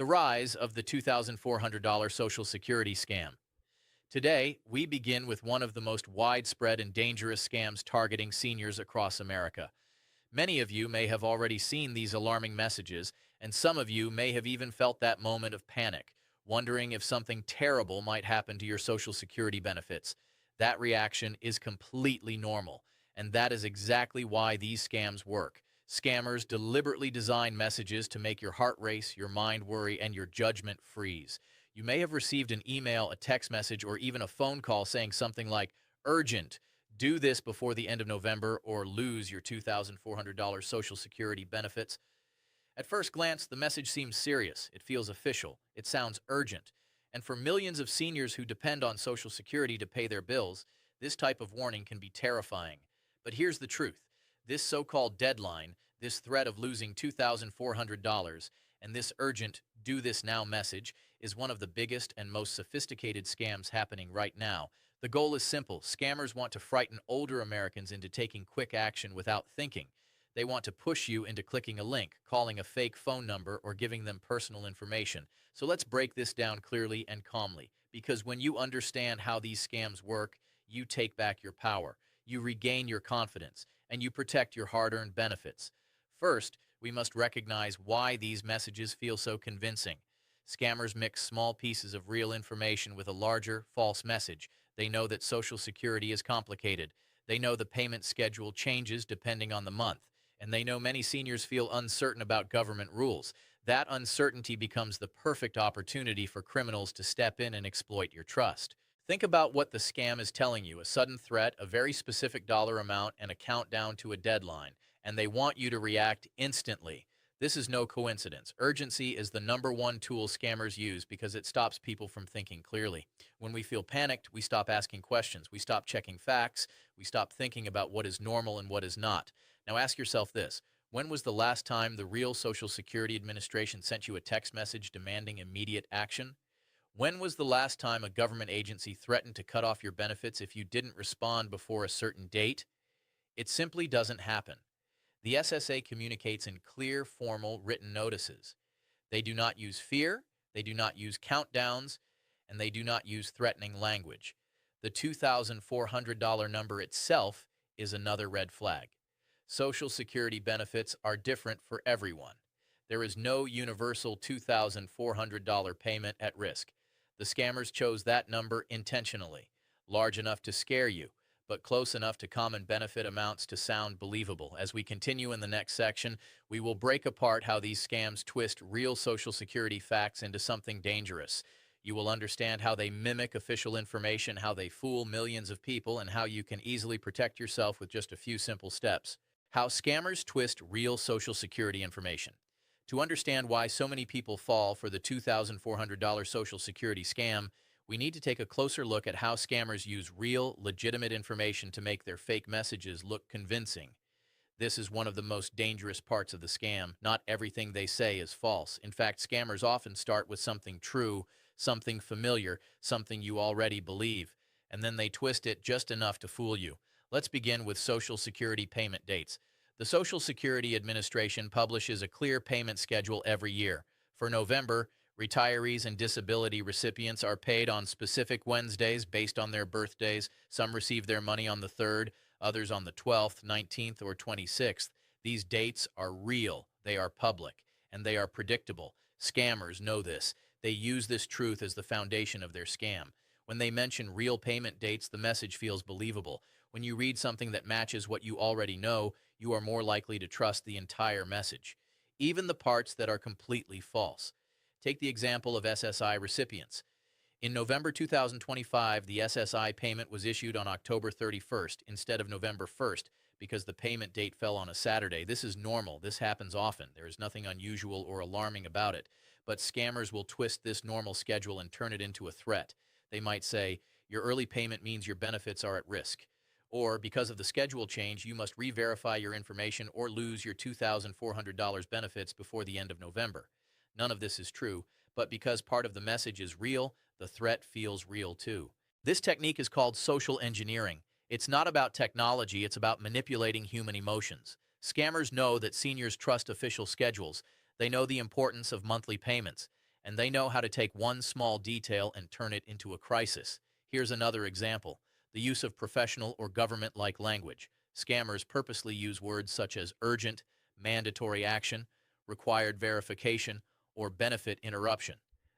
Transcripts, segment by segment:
The rise of the $2,400 Social Security scam. Today, we begin with one of the most widespread and dangerous scams targeting seniors across America. Many of you may have already seen these alarming messages, and some of you may have even felt that moment of panic, wondering if something terrible might happen to your Social Security benefits. That reaction is completely normal, and that is exactly why these scams work. Scammers deliberately design messages to make your heart race, your mind worry, and your judgment freeze. You may have received an email, a text message, or even a phone call saying something like, "Urgent, do this before the end of November or lose your $2,400 Social Security benefits." At first glance, the message seems serious. It feels official. It sounds urgent. And for millions of seniors who depend on Social Security to pay their bills, this type of warning can be terrifying. But here's the truth. This so-called deadline, this threat of losing $2,400, and this urgent "do this now" message is one of the biggest and most sophisticated scams happening right now. The goal is simple. Scammers want to frighten older Americans into taking quick action without thinking. They want to push you into clicking a link, calling a fake phone number, or giving them personal information. So let's break this down clearly and calmly, because when you understand how these scams work, you take back your power, you regain your confidence, and you protect your hard-earned benefits. First, we must recognize why these messages feel so convincing. Scammers mix small pieces of real information with a larger, false message. They know that Social Security is complicated. They know the payment schedule changes depending on the month. And they know many seniors feel uncertain about government rules. That uncertainty becomes the perfect opportunity for criminals to step in and exploit your trust. Think about what the scam is telling you: a sudden threat, a very specific dollar amount, and a countdown to a deadline. And they want you to react instantly. This is no coincidence. Urgency is the number one tool scammers use because it stops people from thinking clearly. When we feel panicked, we stop asking questions. We stop checking facts. We stop thinking about what is normal and what is not. Now ask yourself this. When was the last time the real Social Security Administration sent you a text message demanding immediate action? When was the last time a government agency threatened to cut off your benefits if you didn't respond before a certain date? It simply doesn't happen. The SSA communicates in clear, formal, written notices. They do not use fear, they do not use countdowns, and they do not use threatening language. The $2,400 number itself is another red flag. Social Security benefits are different for everyone. There is no universal $2,400 payment at risk. The scammers chose that number intentionally, large enough to scare you, but close enough to common benefit amounts to sound believable. As we continue in the next section, we will break apart how these scams twist real Social Security facts into something dangerous. You will understand how they mimic official information, how they fool millions of people, and how you can easily protect yourself with just a few simple steps. How scammers twist real Social Security information. To understand why so many people fall for the $2,400 Social Security scam, we need to take a closer look at how scammers use real, legitimate information to make their fake messages look convincing. This is one of the most dangerous parts of the scam. Not everything they say is false. In fact, scammers often start with something true, something familiar, something you already believe, and then they twist it just enough to fool you. Let's begin with Social Security payment dates. The Social Security Administration publishes a clear payment schedule every year. For November, retirees and disability recipients are paid on specific Wednesdays based on their birthdays. Some receive their money on the 3rd, others on the 12th, 19th, or 26th. These dates are real, they are public, and they are predictable. Scammers know this. They use this truth as the foundation of their scam. When they mention real payment dates, the message feels believable. When you read something that matches what you already know, you are more likely to trust the entire message, even the parts that are completely false. Take the example of SSI recipients. In November 2025, the SSI payment was issued on October 31st instead of November 1st because the payment date fell on a Saturday. This is normal. This happens often. There is nothing unusual or alarming about it. But scammers will twist this normal schedule and turn it into a threat. They might say, "Your early payment means your benefits are at risk." Or, "Because of the schedule change, you must re-verify your information or lose your $2,400 benefits before the end of November." None of this is true, but because part of the message is real, the threat feels real too. This technique is called social engineering. It's not about technology, it's about manipulating human emotions. Scammers know that seniors trust official schedules. They know the importance of monthly payments, and they know how to take one small detail and turn it into a crisis. Here's another example: the use of professional or government-like language. Scammers purposely use words such as urgent, mandatory action, required verification, or benefit interruption.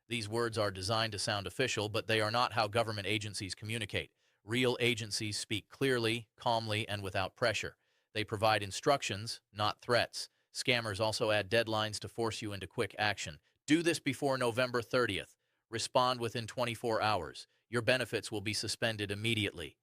These words are designed to sound official, but they are not how government agencies communicate. Real agencies speak clearly, calmly, and without pressure. They provide instructions, not threats. Scammers also add deadlines to force you into quick action. Do this before November 30th. Respond within 24 hours. Your benefits will be suspended immediately.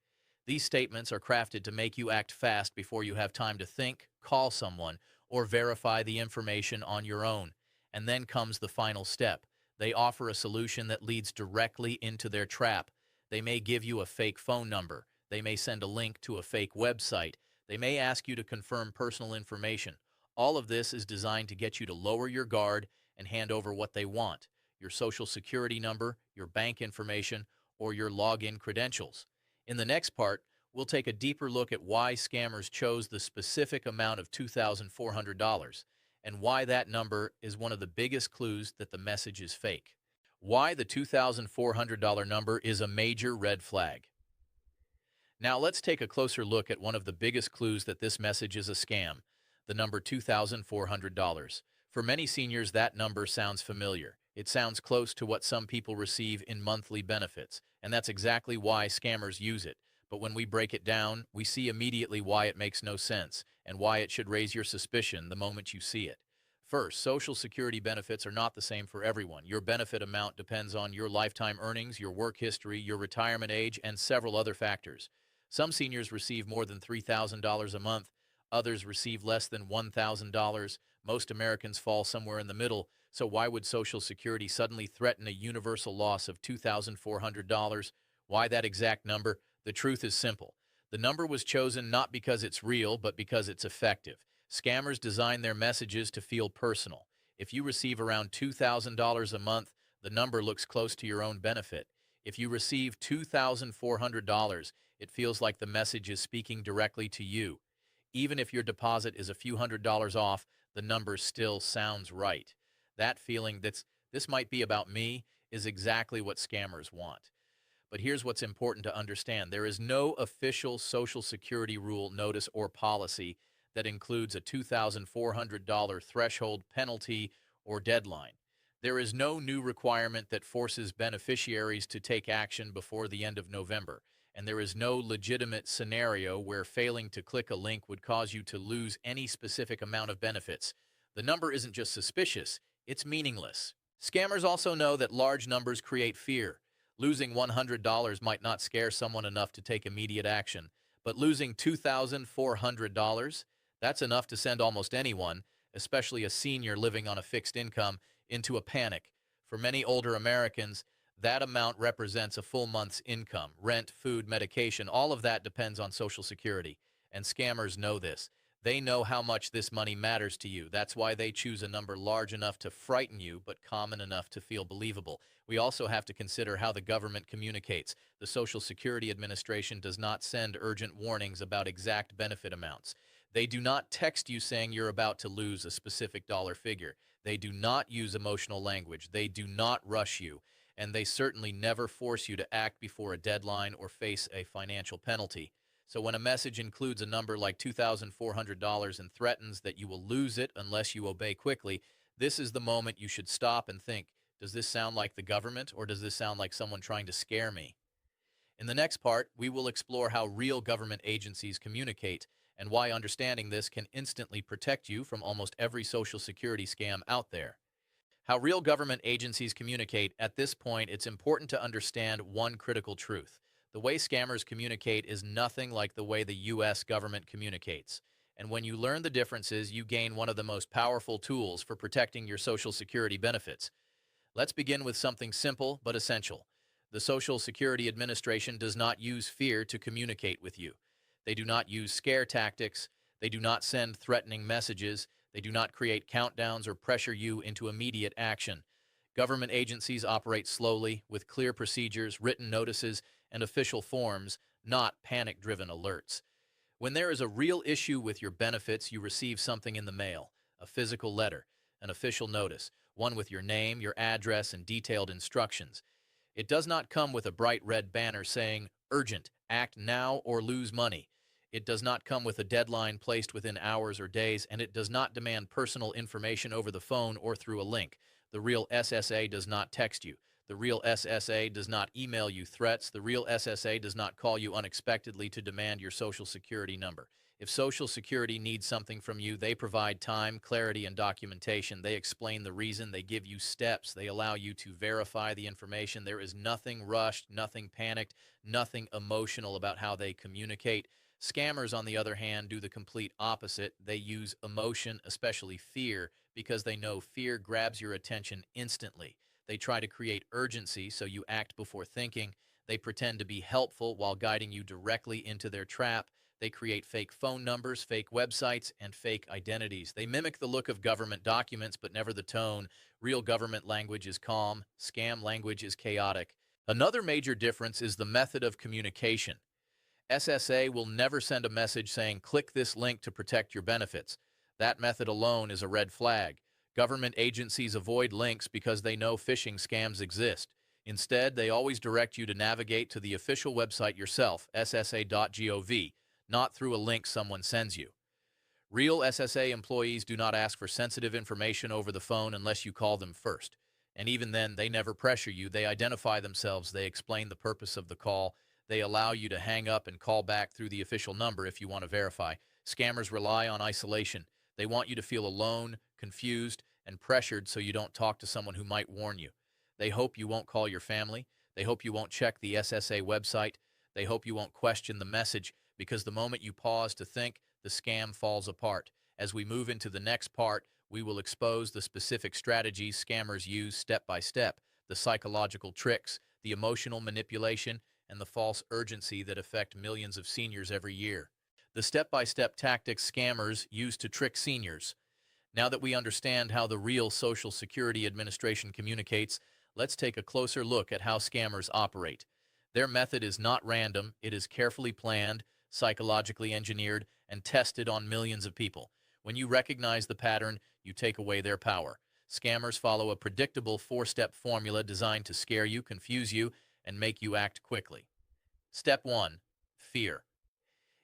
These statements are crafted to make you act fast before you have time to think, call someone, or verify the information on your own. And then comes the final step. They offer a solution that leads directly into their trap. They may give you a fake phone number. They may send a link to a fake website. They may ask you to confirm personal information. All of this is designed to get you to lower your guard and hand over what they want: your social security number, your bank information, or your login credentials. In the next part, we'll take a deeper look at why scammers chose the specific amount of $2,400 and why that number is one of the biggest clues that the message is fake. Why the $2,400 number is a major red flag. Now let's take a closer look at one of the biggest clues that this message is a scam: the number $2,400. For many seniors, that number sounds familiar. It sounds close to what some people receive in monthly benefits, and that's exactly why scammers use it. But when we break it down, we see immediately why it makes no sense and why it should raise your suspicion the moment you see it. First, Social Security benefits are not the same for everyone. Your benefit amount depends on your lifetime earnings, your work history, your retirement age, and several other factors. Some seniors receive more than $3,000 a month. Others receive less than $1,000. Most Americans fall somewhere in the middle. So why would Social Security suddenly threaten a universal loss of $2,400? Why that exact number? The truth is simple. The number was chosen not because it's real, but because it's effective. Scammers design their messages to feel personal. If you receive around $2,000 a month, the number looks close to your own benefit. If you receive $2,400, it feels like the message is speaking directly to you. Even if your deposit is a few $100s off, the number still sounds right. That feeling that's this might be about me is exactly what scammers want. But here's what's important to understand. There is no official Social Security rule, notice, or policy that includes a $2,400 threshold, penalty, or deadline. There is no new requirement that forces beneficiaries to take action before the end of November, and there is no legitimate scenario where failing to click a link would cause you to lose any specific amount of benefits. The number isn't just suspicious, it's meaningless. Scammers also know that large numbers create fear. Losing $100 might not scare someone enough to take immediate action, but losing $2,400, that's enough to send almost anyone, especially a senior living on a fixed income, into a panic. For many older Americans, that amount represents a full month's income. Rent, food, medication, all of that depends on Social Security. And scammers know this. They know how much this money matters to you. That's why they choose a number large enough to frighten you, but common enough to feel believable. We also have to consider how the government communicates. The Social Security Administration does not send urgent warnings about exact benefit amounts. They do not text you saying you're about to lose a specific dollar figure. They do not use emotional language. They do not rush you. And they certainly never force you to act before a deadline or face a financial penalty. So when a message includes a number like $2,400 and threatens that you will lose it unless you obey quickly, this is the moment you should stop and think, does this sound like the government, or does this sound like someone trying to scare me? In the next part, we will explore how real government agencies communicate and why understanding this can instantly protect you from almost every Social Security scam out there. How real government agencies communicate. At this point, it's important to understand one critical truth. The way scammers communicate is nothing like the way the U.S. government communicates. And when you learn the differences, you gain one of the most powerful tools for protecting your Social Security benefits. Let's begin with something simple but essential. The Social Security Administration does not use fear to communicate with you. They do not use scare tactics. They do not send threatening messages. They do not create countdowns or pressure you into immediate action. Government agencies operate slowly, with clear procedures, written notices, and official forms, not panic-driven alerts. When there is a real issue with your benefits, you receive something in the mail: a physical letter, an official notice. one with your name, your address, and detailed instructions. It does not come with a bright red banner saying, "Urgent, act now or lose money." It does not come with a deadline placed within hours or days, and it does not demand personal information over the phone or through a link. The real SSA does not text you. The real SSA does not email you threats. The real SSA does not call you unexpectedly to demand your Social Security number. If Social Security needs something from you, they provide time, clarity, and documentation. They explain the reason. They give you steps. They allow you to verify the information. There is nothing rushed, nothing panicked, nothing emotional about how they communicate. Scammers, on the other hand, do the complete opposite. They use emotion, especially fear, because they know fear grabs your attention instantly. They try to create urgency so you act before thinking. They pretend to be helpful while guiding you directly into their trap. They create fake phone numbers, fake websites, and fake identities. They mimic the look of government documents, but never the tone. Real government language is calm. Scam language is chaotic. Another major difference is the method of communication. SSA will never send a message saying, "Click this link to protect your benefits." That method alone is a red flag. Government agencies avoid links because they know phishing scams exist. Instead, they always direct you to navigate to the official website yourself, SSA.gov, not through a link someone sends you. Real SSA employees do not ask for sensitive information over the phone unless you call them first. And even then, they never pressure you. They identify themselves. They explain the purpose of the call. They allow you to hang up and call back through the official number if you want to verify. Scammers rely on isolation. They want you to feel alone, confused, and pressured so you don't talk to someone who might warn you. They hope you won't call your family. They hope you won't check the SSA website. They hope you won't question the message, because the moment you pause to think, the scam falls apart. As we move into the next part, we will expose the specific strategies scammers use step by step, the psychological tricks, the emotional manipulation, and the false urgency that affect millions of seniors every year. The step-by-step tactics scammers use to trick seniors. Now that we understand how the real Social Security Administration communicates, let's take a closer look at how scammers operate. Their method is not random. It is carefully planned, psychologically engineered, and tested on millions of people. When you recognize the pattern, you take away their power. Scammers follow a predictable four-step formula designed to scare you, confuse you, and make you act quickly. Step 1. Fear.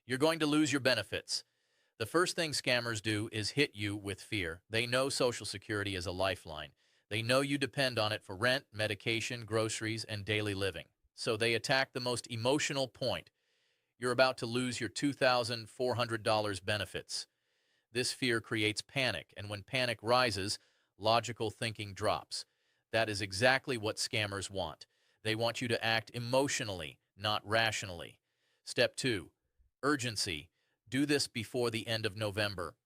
You're going to lose your benefits. The first thing scammers do is hit you with fear. They know Social Security is a lifeline. They know you depend on it for rent, medication, groceries, and daily living. So they attack the most emotional point. You're about to lose your $2,400 benefits. This fear creates panic, and when panic rises, logical thinking drops. That is exactly what scammers want. They want you to act emotionally, not rationally. Step 2. Urgency. Do this before the end of November.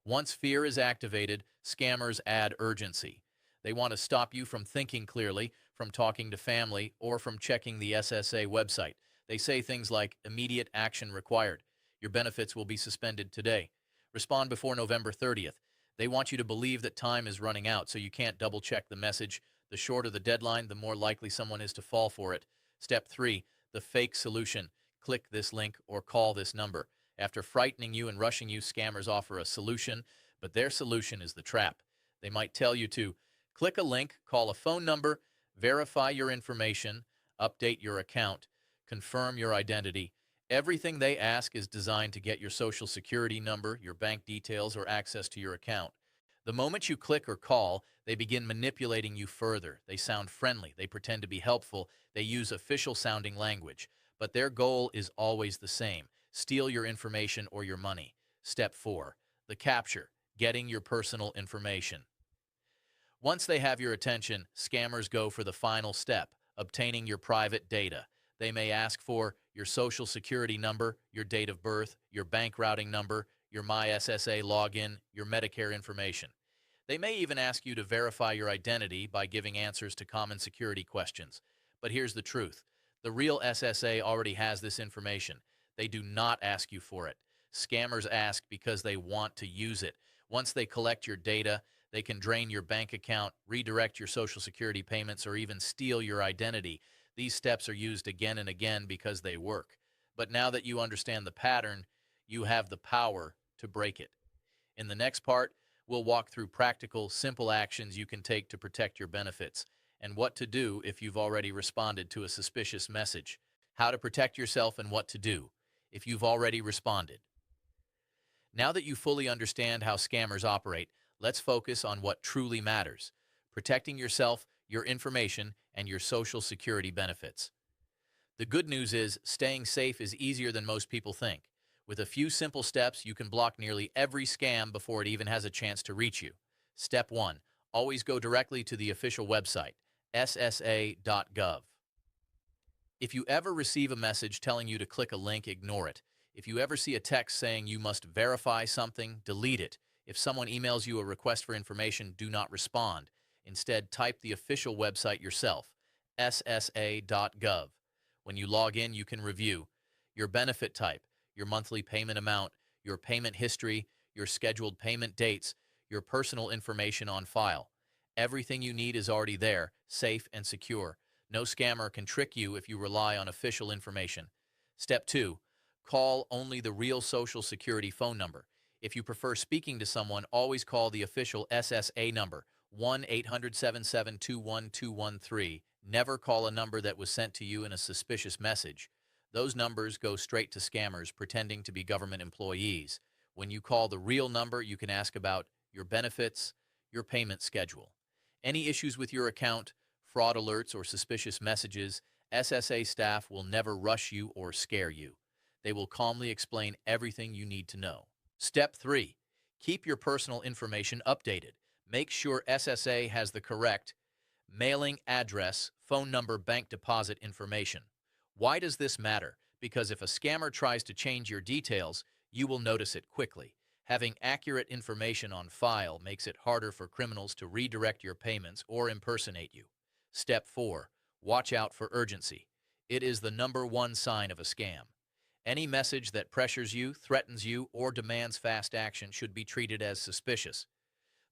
Once fear is activated, scammers add urgency. They want to stop you from thinking clearly, from talking to family, or from checking the SSA website. They say things like, "Immediate action required. Your benefits will be suspended today. Respond before November 30th. They want you to believe that time is running out, so you can't double-check the message. The shorter the deadline, the more likely someone is to fall for it. Step 3. The fake solution. Click this link or call this number. After frightening you and rushing you, scammers offer a solution, but their solution is the trap. They might tell you to click a link, call a phone number, verify your information, update your account, confirm your identity. Everything they ask is designed to get your Social Security number, your bank details, or access to your account. The moment you click or call, they begin manipulating you further. They sound friendly. They pretend to be helpful. They use official-sounding language. But their goal is always the same: steal your information or your money. Step 4. The capture. Getting your personal information. Once they have your attention, scammers go for the final step: obtaining your private data. They may ask for your Social Security number, your date of birth, your bank routing number, your MySSA login, your Medicare information. They may even ask you to verify your identity by giving answers to common security questions. But here's the truth. The real SSA already has this information. They do not ask you for it. Scammers ask because they want to use it. Once they collect your data, they can drain your bank account, redirect your Social Security payments, or even steal your identity. These steps are used again and again because they work. But now that you understand the pattern, you have the power to break it. In the next part, We'll walk through practical, simple actions you can take to protect your benefits, and what to do if you've already responded to a suspicious message. How to protect yourself and what to do if you've already responded. Now that you fully understand how scammers operate, let's focus on what truly matters: protecting yourself, your information, and your Social Security benefits. The good news is staying safe is easier than most people think. With a few simple steps, you can block nearly every scam before it even has a chance to reach you. Step 1. Always go directly to the official website, SSA.gov. If you ever receive a message telling you to click a link, ignore it. If you ever see a text saying you must verify something, delete it. If someone emails you a request for information, do not respond. Instead, type the official website yourself, SSA.gov. When you log in, you can review your benefit type, your monthly payment amount, your payment history, your scheduled payment dates, your personal information on file. Everything you need is already there, safe and secure. No scammer can trick you if you rely on official information. Step 2. Call only the real Social Security phone number. If you prefer speaking to someone, always call the official SSA number, 1-800-772-1213. Never call a number that was sent to you in a suspicious message. Those numbers go straight to scammers pretending to be government employees. When you call the real number, you can ask about your benefits, your payment schedule. Any issues with your account, fraud alerts, or suspicious messages, SSA staff will never rush you or scare you. They will calmly explain everything you need to know. Step 3. Keep your personal information updated. Make sure SSA has the correct mailing address, phone number, bank deposit information. Why does this matter? Because if a scammer tries to change your details, you will notice it quickly. Having accurate information on file makes it harder for criminals to redirect your payments or impersonate you. Step 4. Watch out for urgency. It is the #1 sign of a scam. Any message that pressures you, threatens you, or demands fast action should be treated as suspicious.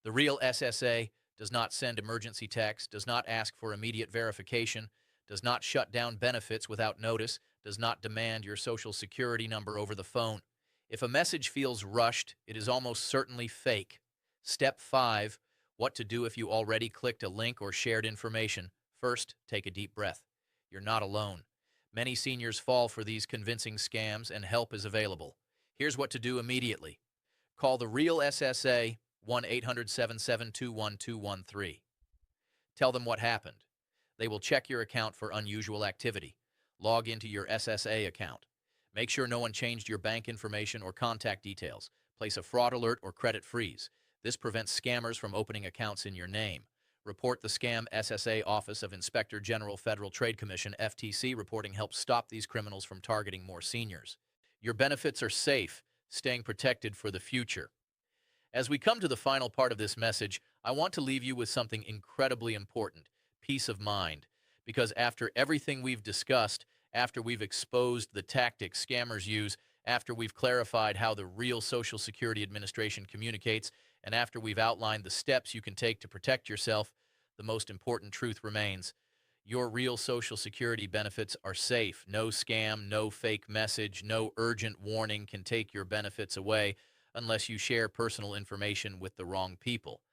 The real SSA does not send emergency text, does not ask for immediate verification, does not shut down benefits without notice, does not demand your Social Security number over the phone. If a message feels rushed, it is almost certainly fake. Step 5. What to do if you already clicked a link or shared information. First, take a deep breath. You're not alone. Many seniors fall for these convincing scams, and help is available. Here's what to do immediately. Call the real SSA, 1-800-772-1213. Tell them what happened. They will check your account for unusual activity. Log into your SSA account. Make sure no one changed your bank information or contact details. Place a fraud alert or credit freeze. This prevents scammers from opening accounts in your name. Report the scam SSA Office of Inspector General Federal Trade Commission FTC. Reporting helps stop these criminals from targeting more seniors. Your benefits are safe, staying protected for the future. As we come to the final part of this message, I want to leave you with something incredibly important: peace of mind. Because after everything we've discussed, after we've exposed the tactics scammers use, after we've clarified how the real Social Security Administration communicates, and after we've outlined the steps you can take to protect yourself, the most important truth remains: your real Social Security benefits are safe. No scam, no fake message, no urgent warning can take your benefits away unless you share personal information with the wrong people.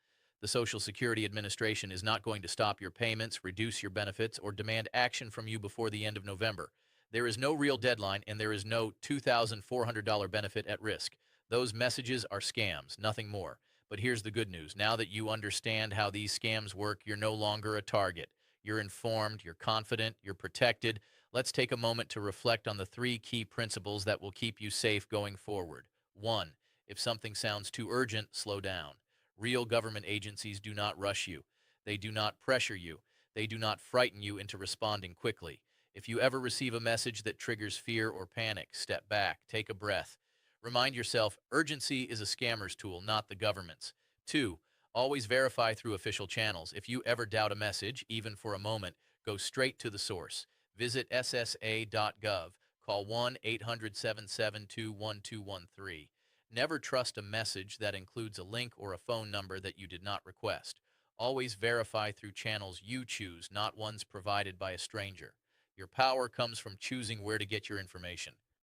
The Social Security Administration is not going to stop your payments, reduce your benefits, or demand action from you before the end of November. There is no real deadline, and there is no $2,400 benefit at risk. Those messages are scams, nothing more. But here's the good news. Now that you understand how these scams work, you're no longer a target. You're informed, you're confident, you're protected. Let's take a moment to reflect on the 3 key principles that will keep you safe going forward. 1. If something sounds too urgent, slow down. Real government agencies do not rush you. They do not pressure you. They do not frighten you into responding quickly. If you ever receive a message that triggers fear or panic, step back, take a breath. Remind yourself, urgency is a scammer's tool, not the government's. 2. Always verify through official channels. If you ever doubt a message, even for a moment, go straight to the source. Visit SSA.gov. Call 1-800-772-1213. Never trust a message that includes a link or a phone number that you did not request. Always verify through channels you choose, not ones provided by a stranger. Your power comes from choosing where to get your information.